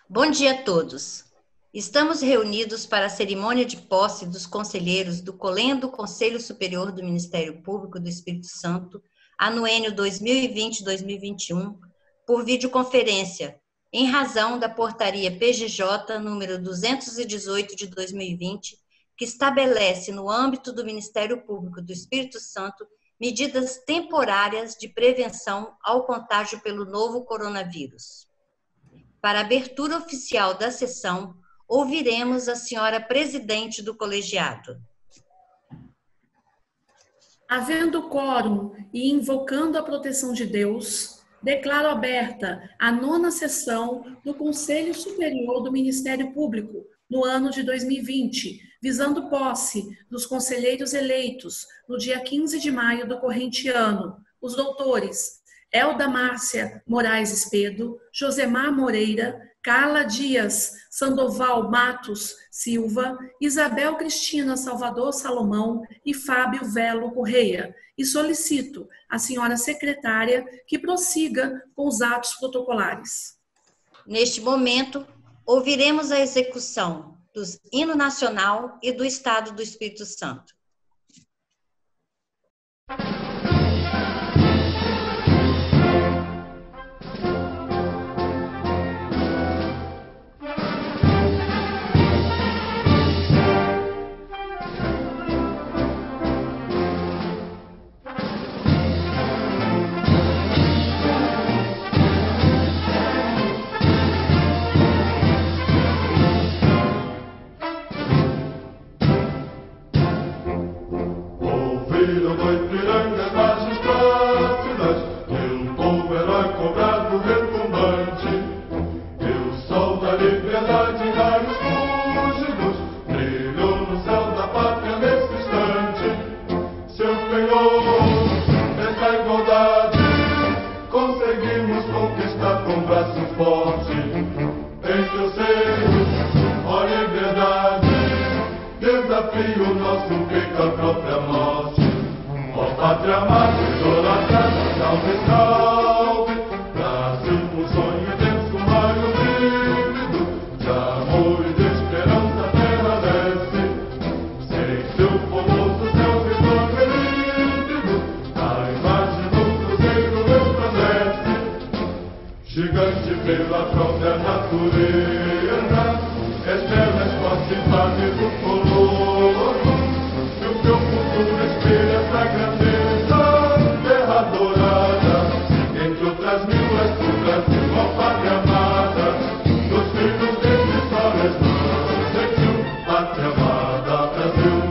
Bom dia a todos. Estamos reunidos para a cerimônia de posse dos conselheiros do Colendo Conselho Superior do Ministério Público do Espírito Santo, anuênio 2020-2021, por videoconferência, em razão da portaria PGJ número 218 de 2020, que estabelece no âmbito do Ministério Público do Espírito Santo medidas temporárias de prevenção ao contágio pelo novo coronavírus. Para a abertura oficial da sessão, ouviremos a senhora presidente do colegiado. Havendo quórum e invocando a proteção de Deus, declaro aberta a 9ª sessão do Conselho Superior do Ministério Público no ano de 2020, visando posse dos conselheiros eleitos no dia 15 de maio do corrente ano, os doutores Elda Márcia Moraes Espedo, Josemar Moreira, Carla Dias Sandoval Matos Silva, Isabel Cristina Salvador Salomão e Fábio Velo Correia. E solicito à senhora secretária que prossiga com os atos protocolares. Neste momento, ouviremos a execução do hino nacional e do Estado do Espírito Santo. Desafio nosso peito à própria morte. Ó pátria amada, idolatrada, salve, salve. Brasil, um sonho intenso, um raio vívido de amor e de esperança, a terra desce. Sem seu formoso céu límpido, a imagem do cruzeiro resplandece. Gigante pela própria natureza, estrelas forte fase do colono, e o teu futuro espelha essa grandeza, terra dourada, entre outras mil és do Brasil, ó pátria amada, dos filhos desse sol és mãe, gentil, pátria amada, Brasil.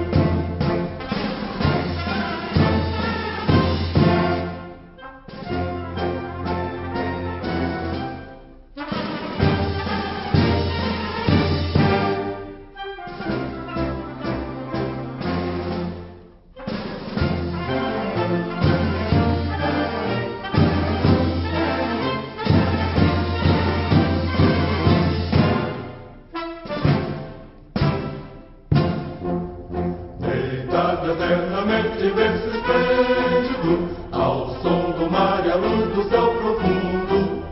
Eternamente berço esplêndido, ao som do mar e à luz do céu profundo,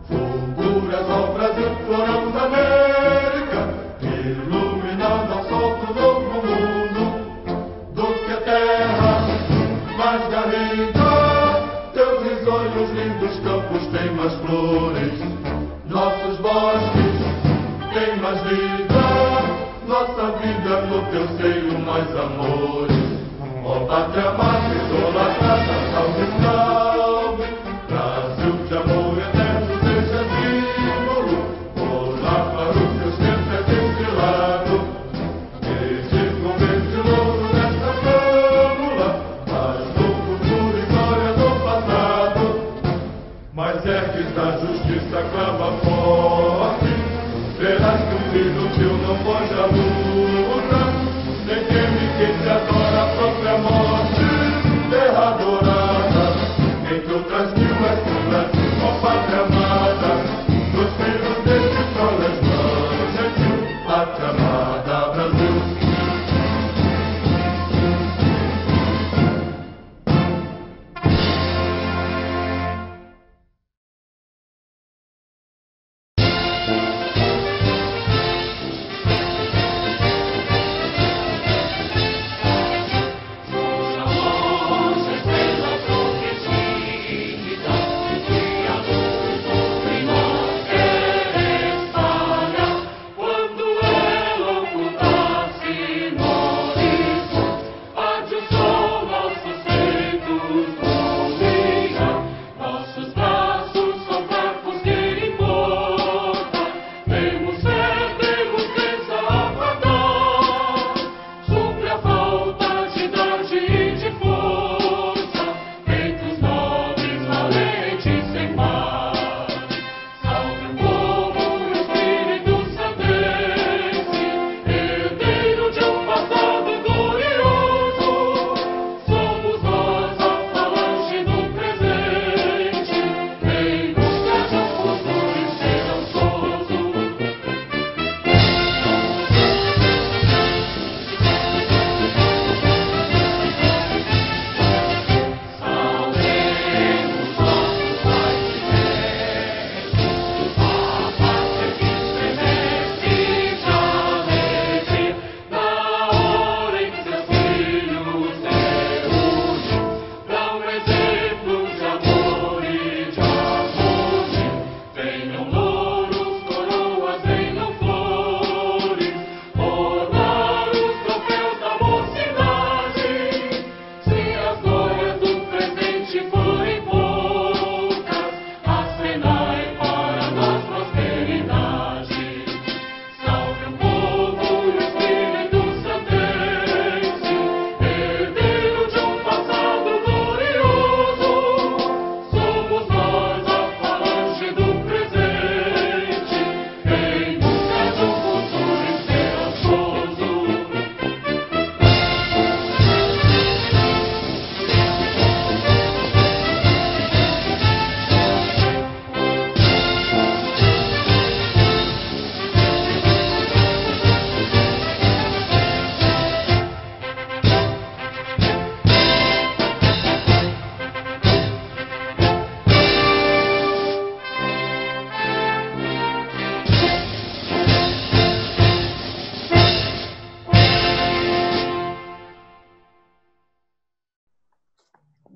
fulguras ao Brasil, florão da América, iluminando ao sol do novo mundo, do que a terra mais garrida, teus risonhos lindos campos têm mais flores, nossos bosques têm mais vida, nossa vida no teu seio mais amores. Ó pátria amada, idolatrada, salve, salve. Brasil de amor eterno, seja símbolo. Olá para os teus tempos é desse lado. Este convento de louro nesta fâbula, faz do futuro e glória do passado. Mas ergue da justiça clama forte, verás que um filho teu não foge à luta, nem teme quem te adora a própria morte, terra dourada, entre outras mil és do Brasil, ó pátria amada, dos filhos desse sol és mãe, gentil, pátria amada, Brasil.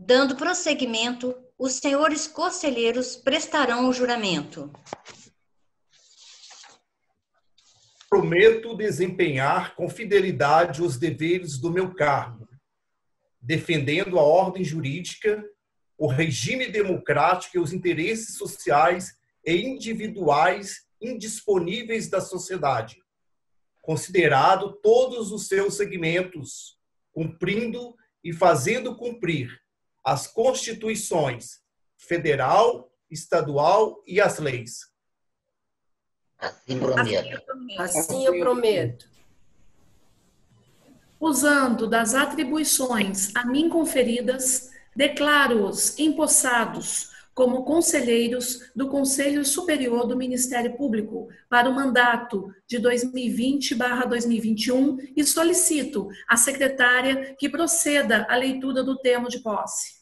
Dando prosseguimento, os senhores conselheiros prestarão o juramento. Prometo desempenhar com fidelidade os deveres do meu cargo, defendendo a ordem jurídica, o regime democrático e os interesses sociais e individuais indisponíveis da sociedade, considerado todos os seus segmentos, cumprindo e fazendo cumprir as constituições federal, estadual e as leis. Assim prometo. Assim eu prometo. Usando das atribuições a mim conferidas, declaro-os empossados como conselheiros do Conselho Superior do Ministério Público para o mandato de 2020/2021 e solicito à secretária que proceda à leitura do termo de posse.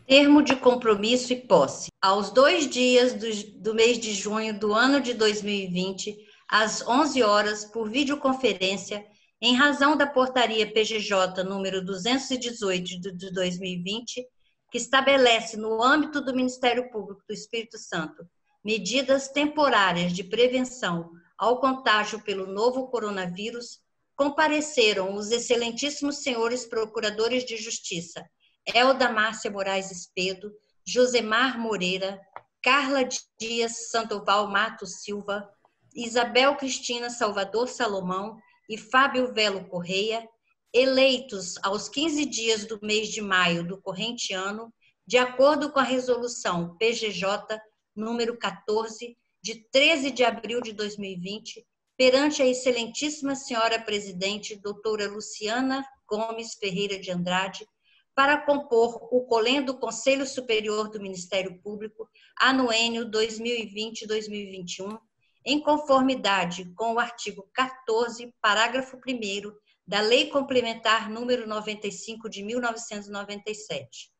Termo de compromisso e posse. Aos 2 dias do mês de junho do ano de 2020, às 11 horas, por videoconferência, em razão da portaria PGJ número 218 de 2020, que estabelece no âmbito do Ministério Público do Espírito Santo medidas temporárias de prevenção ao contágio pelo novo coronavírus, compareceram os excelentíssimos senhores procuradores de Justiça, Elda Márcia Moraes Espedo, Josemar Moreira, Carla Dias Sandoval Matos Silva, Isabel Cristina Salvador Salomão e Fábio Velo Correia, eleitos aos 15 dias do mês de maio do corrente ano, de acordo com a resolução PGJ número 14, de 13 de abril de 2020, perante a excelentíssima senhora presidente, doutora Luciana Gomes Ferreira de Andrade, para compor o Colendo Conselho Superior do Ministério Público, anuênio 2020-2021, em conformidade com o artigo 14, parágrafo 1º da Lei Complementar número 95 de 1997.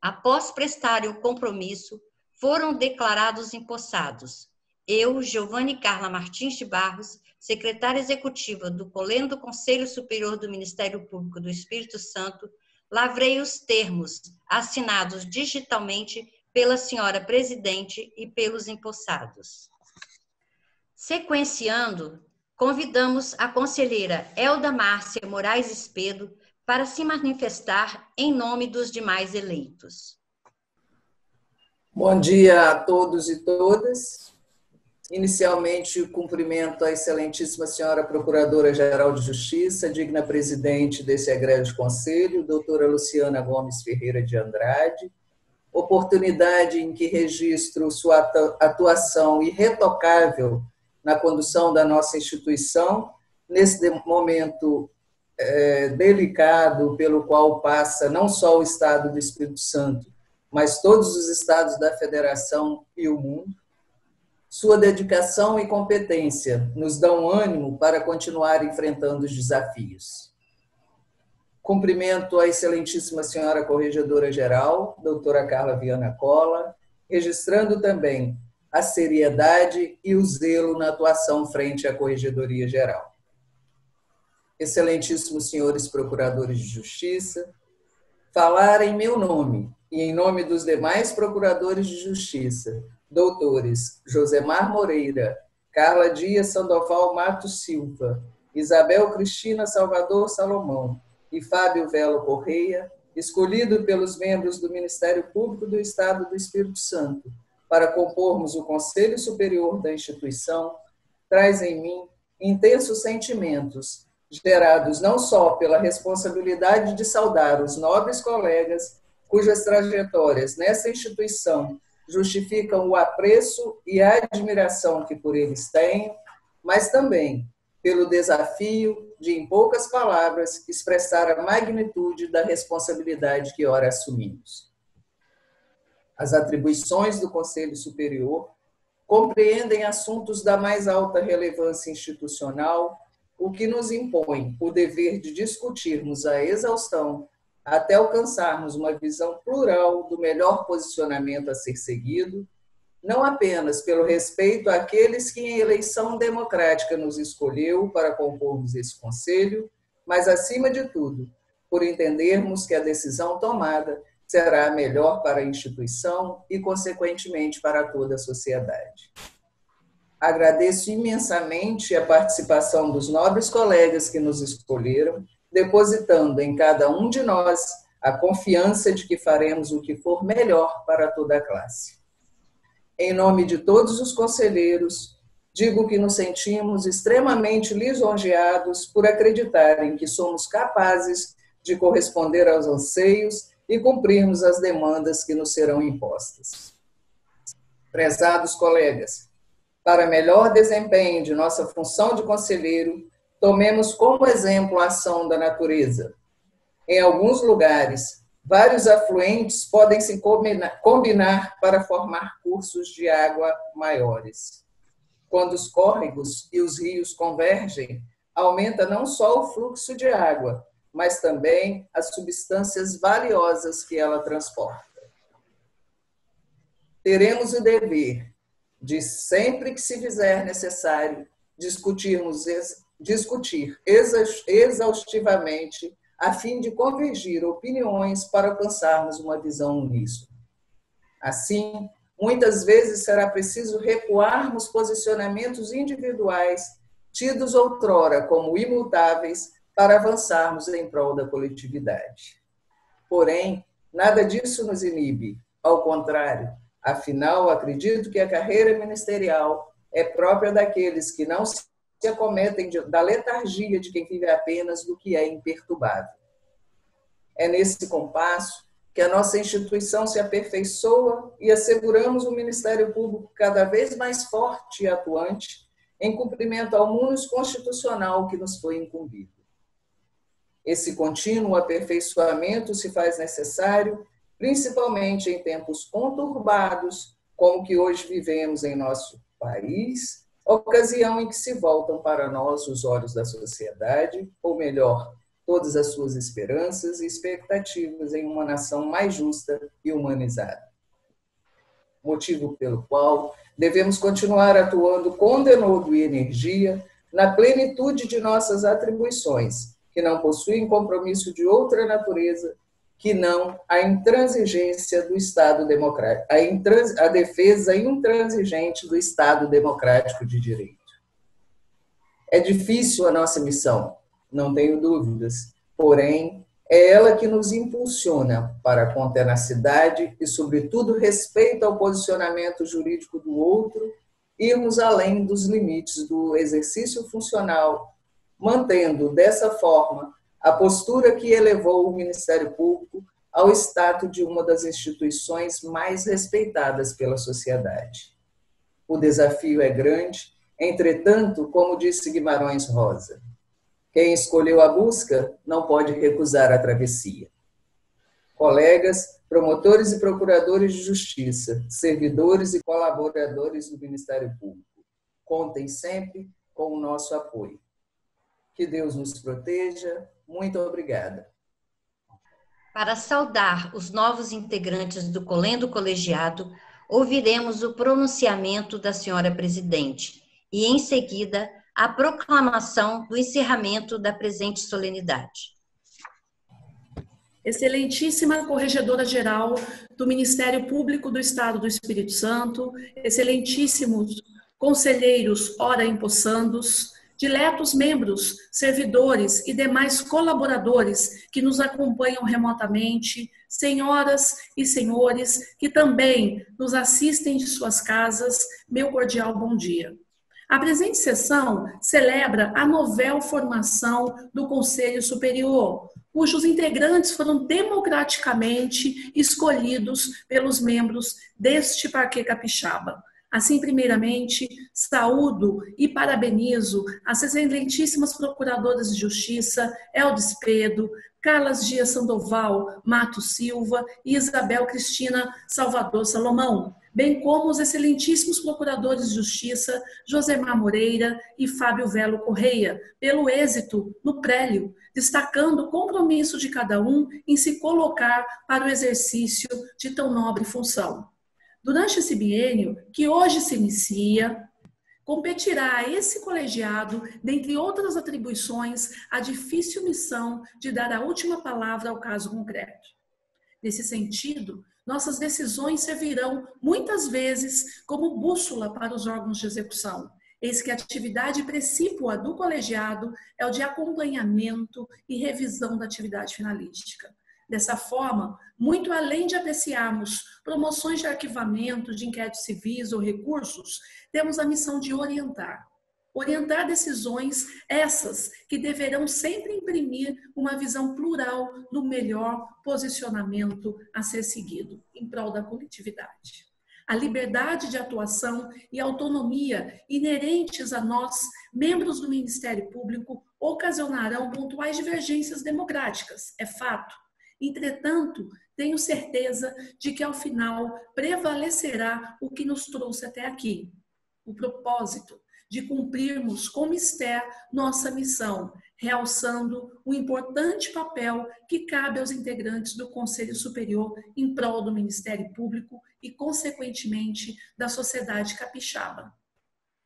Após prestarem o compromisso, foram declarados empossados. Eu, Giovanni Carla Martins de Barros, secretária executiva do Colendo Conselho Superior do Ministério Público do Espírito Santo, lavrei os termos assinados digitalmente pela senhora presidente e pelos empossados. Sequenciando, convidamos a conselheira Elda Márcia Moraes Espedo para se manifestar em nome dos demais eleitos. Bom dia a todos e todas. Inicialmente, cumprimento a excelentíssima senhora Procuradora-Geral de Justiça, digna presidente desse egrégio conselho, doutora Luciana Gomes Ferreira de Andrade, oportunidade em que registro sua atuação irretocável na condução da nossa instituição, nesse momento delicado pelo qual passa não só o Estado do Espírito Santo, mas todos os estados da Federação e o mundo. Sua dedicação e competência nos dão ânimo para continuar enfrentando os desafios. Cumprimento a excelentíssima senhora Corregedora-Geral, doutora Carla Viana Cola, registrando também a seriedade e o zelo na atuação frente à Corregedoria Geral. Excelentíssimos senhores procuradores de Justiça, falar em meu nome e em nome dos demais procuradores de Justiça, doutores Josemar Moreira, Carla Dias Sandoval Matos Silva, Isabel Cristina Salvador Salomão e Fábio Velo Correia, escolhido pelos membros do Ministério Público do Estado do Espírito Santo, para compormos o Conselho Superior da instituição, traz em mim intensos sentimentos, gerados não só pela responsabilidade de saudar os nobres colegas cujas trajetórias nessa instituição justificam o apreço e a admiração que por eles tenho, mas também pelo desafio de, em poucas palavras, expressar a magnitude da responsabilidade que ora assumimos. As atribuições do Conselho Superior compreendem assuntos da mais alta relevância institucional, o que nos impõe o dever de discutirmos a exaustão até alcançarmos uma visão plural do melhor posicionamento a ser seguido, não apenas pelo respeito àqueles que em eleição democrática nos escolheu para compormos esse conselho, mas, acima de tudo, por entendermos que a decisão tomada será a melhor para a instituição e, consequentemente, para toda a sociedade. Agradeço imensamente a participação dos nobres colegas que nos escolheram, depositando em cada um de nós a confiança de que faremos o que for melhor para toda a classe. Em nome de todos os conselheiros, digo que nos sentimos extremamente lisonjeados por acreditarem que somos capazes de corresponder aos anseios e cumprirmos as demandas que nos serão impostas. Prezados colegas, para melhor desempenho de nossa função de conselheiro, tomemos como exemplo a ação da natureza. Em alguns lugares, vários afluentes podem se combinar para formar cursos de água maiores. Quando os córregos e os rios convergem, aumenta não só o fluxo de água, mas também as substâncias valiosas que ela transporta. Teremos o dever de, sempre que se fizer necessário, discutir exaustivamente a fim de convergir opiniões para alcançarmos uma visão uníssona. Assim, muitas vezes será preciso recuarmos posicionamentos individuais, tidos outrora como imutáveis, para avançarmos em prol da coletividade. Porém, nada disso nos inibe. Ao contrário, afinal, acredito que a carreira ministerial é própria daqueles que não se acometem da letargia de quem vive apenas do que é imperturbável. É nesse compasso que a nossa instituição se aperfeiçoa e asseguramos um Ministério Público cada vez mais forte e atuante em cumprimento ao munus constitucional que nos foi incumbido. Esse contínuo aperfeiçoamento se faz necessário, principalmente em tempos conturbados, como que hoje vivemos em nosso país, ocasião em que se voltam para nós os olhos da sociedade, ou melhor, todas as suas esperanças e expectativas em uma nação mais justa e humanizada. Motivo pelo qual devemos continuar atuando com denodo e energia na plenitude de nossas atribuições, que não possuem compromisso de outra natureza que não a intransigência do Estado democrático, a defesa intransigente do Estado democrático de direito. É difícil a nossa missão, não tenho dúvidas, porém, é ela que nos impulsiona para com tenacidade e, sobretudo, respeito ao posicionamento jurídico do outro, irmos além dos limites do exercício funcional, mantendo, dessa forma, a postura que elevou o Ministério Público ao status de uma das instituições mais respeitadas pela sociedade. O desafio é grande, entretanto, como disse Guimarães Rosa, quem escolheu a busca não pode recusar a travessia. Colegas, promotores e procuradores de justiça, servidores e colaboradores do Ministério Público, contem sempre com o nosso apoio. Que Deus nos proteja. Muito obrigada. Para saudar os novos integrantes do Colendo Colegiado, ouviremos o pronunciamento da senhora presidente e, em seguida, a proclamação do encerramento da presente solenidade. Excelentíssima Corregedora-Geral do Ministério Público do Estado do Espírito Santo, excelentíssimos conselheiros ora empossandos, diletos membros, servidores e demais colaboradores que nos acompanham remotamente, senhoras e senhores que também nos assistem de suas casas, meu cordial bom dia. A presente sessão celebra a novel formação do Conselho Superior, cujos integrantes foram democraticamente escolhidos pelos membros deste Parquê Capixaba. Assim, primeiramente, saúdo e parabenizo as excelentíssimas procuradoras de justiça, Eldes Pedro, Carlas Dias Sandoval, Mato Silva e Isabel Cristina Salvador Salomão, bem como os excelentíssimos procuradores de justiça, Josemar Moreira e Fábio Velo Correia, pelo êxito no prélio, destacando o compromisso de cada um em se colocar para o exercício de tão nobre função. Durante esse biênio, que hoje se inicia, competirá a esse colegiado, dentre outras atribuições, a difícil missão de dar a última palavra ao caso concreto. Nesse sentido, nossas decisões servirão muitas vezes como bússola para os órgãos de execução, eis que a atividade precípua do colegiado é o de acompanhamento e revisão da atividade finalística. Dessa forma, muito além de apreciarmos promoções de arquivamento, de inquéritos civis ou recursos, temos a missão de orientar. Orientar decisões, essas que deverão sempre imprimir uma visão plural do melhor posicionamento a ser seguido, em prol da coletividade. A liberdade de atuação e autonomia inerentes a nós, membros do Ministério Público, ocasionarão pontuais divergências democráticas, é fato. Entretanto, tenho certeza de que ao final prevalecerá o que nos trouxe até aqui, o propósito de cumprirmos com mistério nossa missão, realçando o importante papel que cabe aos integrantes do Conselho Superior em prol do Ministério Público e, consequentemente, da sociedade capixaba.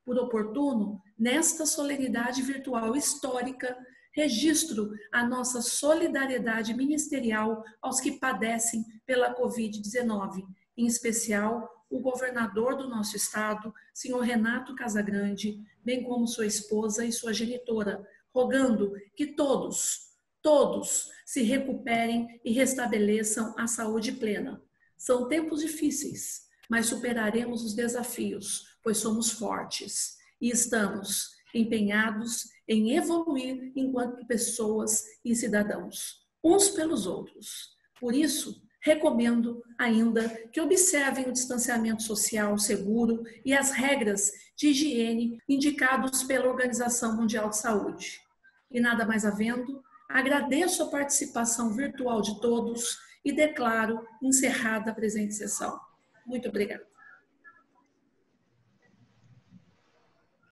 Por oportuno, nesta solenidade virtual histórica, registro a nossa solidariedade ministerial aos que padecem pela Covid-19, em especial o governador do nosso estado, senhor Renato Casagrande, bem como sua esposa e sua genitora, rogando que todos se recuperem e restabeleçam a saúde plena. São tempos difíceis, mas superaremos os desafios, pois somos fortes e estamos empenhados em evoluir enquanto pessoas e cidadãos, uns pelos outros. Por isso, recomendo ainda que observem o distanciamento social seguro e as regras de higiene indicados pela Organização Mundial de Saúde. E nada mais havendo, agradeço a participação virtual de todos e declaro encerrada a presente sessão. Muito obrigada.